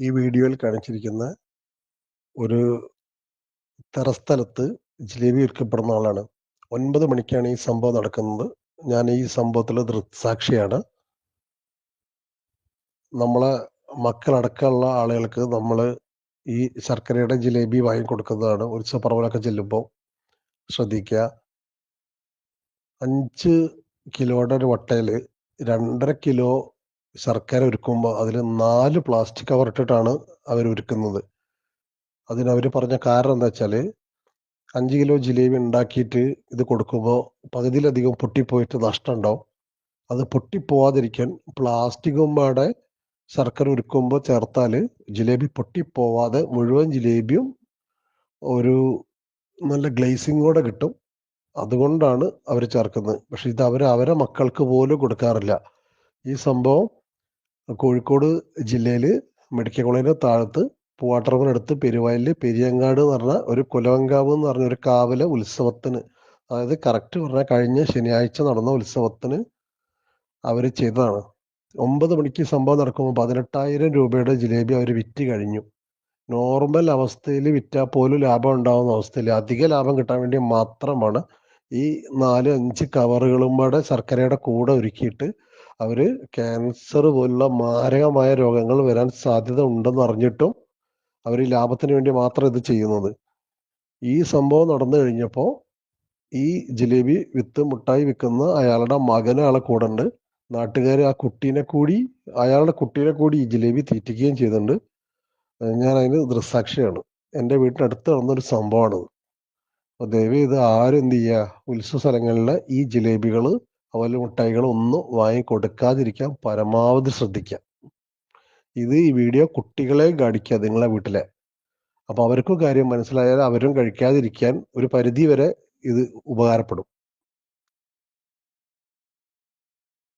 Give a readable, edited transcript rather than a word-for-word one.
ഈ വീഡിയോയിൽ കാണിച്ചിരിക്കുന്ന ഒരു തെറസ്ഥലത്ത് ജിലേബി വിൽക്കപ്പെടുന്ന ആളാണ്. 9 മണിക്കാണ് ഈ സംഭവം നടക്കുന്നത്. ഞാൻ ഈ സംഭവത്തിൽ ദൃക്സാക്ഷിയാണ്. നമ്മളെ മക്കളടക്കമുള്ള ആളുകൾക്ക് നമ്മൾ ഈ ശർക്കരയുടെ ജിലേബി വാങ്ങിക്കൊടുക്കുന്നതാണ്. ഉത്സവപ്പറമ്പിലൊക്കെ ചെല്ലുമ്പോൾ ശ്രദ്ധിക്കുക. 5 കിലോയുടെ ഒരു വട്ടയിൽ 2.5 കിലോ ശർക്കര ഉരുക്കുമ്പോൾ അതിൽ 4 പ്ലാസ്റ്റിക് കവർ ഇട്ടിട്ടാണ് അവർ ഉരുക്കുന്നത്. അതിനവർ പറഞ്ഞ കാരണം എന്താ വെച്ചാൽ 5 കിലോ ജിലേബി ഉണ്ടാക്കിയിട്ട് ഇത് കൊടുക്കുമ്പോൾ പകുതിയിലധികം പൊട്ടിപ്പോയിട്ട് നഷ്ടം ഉണ്ടാവും. അത് പൊട്ടിപ്പോവാതിരിക്കാൻ പ്ലാസ്റ്റിക്കും പാടെ ശർക്കര ഉരുക്കുമ്പോൾ ചേർത്താൽ ജിലേബി പൊട്ടിപ്പോവാതെ മുഴുവൻ ജിലേബിയും ഒരു നല്ല ഗ്ലേസിങ്ങോടെ കിട്ടും. അതുകൊണ്ടാണ് അവർ ചേർക്കുന്നത്. പക്ഷെ ഇത് അവരെ മക്കൾക്ക് പോലും കൊടുക്കാറില്ല. ഈ സംഭവം കോഴിക്കോട് ജില്ലയിൽ മെഡിക്കൽ കോളേജിന്റെ താഴത്ത് പൂവാട്ടറമ്പിനടുത്ത് പെരുവയലിൽ പെരിയങ്ങാട് എന്ന് പറഞ്ഞ ഒരു കുലവങ്കാവ് എന്ന് പറഞ്ഞ ഒരു കാവിലെ ഉത്സവത്തിന്, അതായത് കറക്റ്റ് പറഞ്ഞാൽ കഴിഞ്ഞ ശനിയാഴ്ച നടന്ന ഉത്സവത്തിന് അവർ ചെയ്തതാണ്. 9 മണിക്ക് സംഭവം നടക്കുമ്പോൾ 18,000 രൂപയുടെ ജിലേബി അവർ വിറ്റ് കഴിഞ്ഞു. നോർമൽ അവസ്ഥയിൽ വിറ്റാൽ പോലും ലാഭം ഉണ്ടാവുന്ന അവസ്ഥയിൽ അധിക ലാഭം കിട്ടാൻ വേണ്ടി മാത്രമാണ് ഈ 4-5 കവറുകളും കൂടെ ശർക്കരയുടെ കൂടെ ഒരുക്കിയിട്ട് അവർ ക്യാൻസർ പോലുള്ള മാരകമായ രോഗങ്ങൾ വരാൻ സാധ്യത ഉണ്ടെന്ന് അറിഞ്ഞിട്ടും അവർ ലാഭത്തിന് വേണ്ടി മാത്രം ഇത് ചെയ്യുന്നത്. ഈ സംഭവം നടന്നു കഴിഞ്ഞപ്പോൾ ഈ ജിലേബി വിത്ത് മുട്ടായി വിൽക്കുന്ന അയാളുടെ മകന് ആളെ കൂടെ ഉണ്ട്. നാട്ടുകാർ ആ അയാളുടെ കുട്ടീനെ കൂടി ഈ ജിലേബി തീറ്റിക്കുകയും ചെയ്തിട്ടുണ്ട്. ഞാൻ അതിന് ദൃക്സാക്ഷിയാണ്. എൻ്റെ വീട്ടിനടുത്ത് നടന്നൊരു സംഭവമാണത്. അപ്പോൾ ദയവ് ഇത് ആരും എന്ത് ചെയ്യുക, ഉത്സവ സ്ഥലങ്ങളിലെ ഈ ജിലേബികൾ അതുപോലെ മുട്ടായികൾ ഒന്നും വാങ്ങിക്കൊടുക്കാതിരിക്കാൻ പരമാവധി ശ്രദ്ധിക്കുക. ഈ വീഡിയോ കുട്ടികളെ കാണിക്കുക നിങ്ങളെ വീട്ടിലെ. അപ്പോൾ അവർക്കും കാര്യം മനസ്സിലായാൽ അവരും കഴിക്കാതിരിക്കാൻ ഒരു പരിധി വരെ ഇത് ഉപകാരപ്പെടും.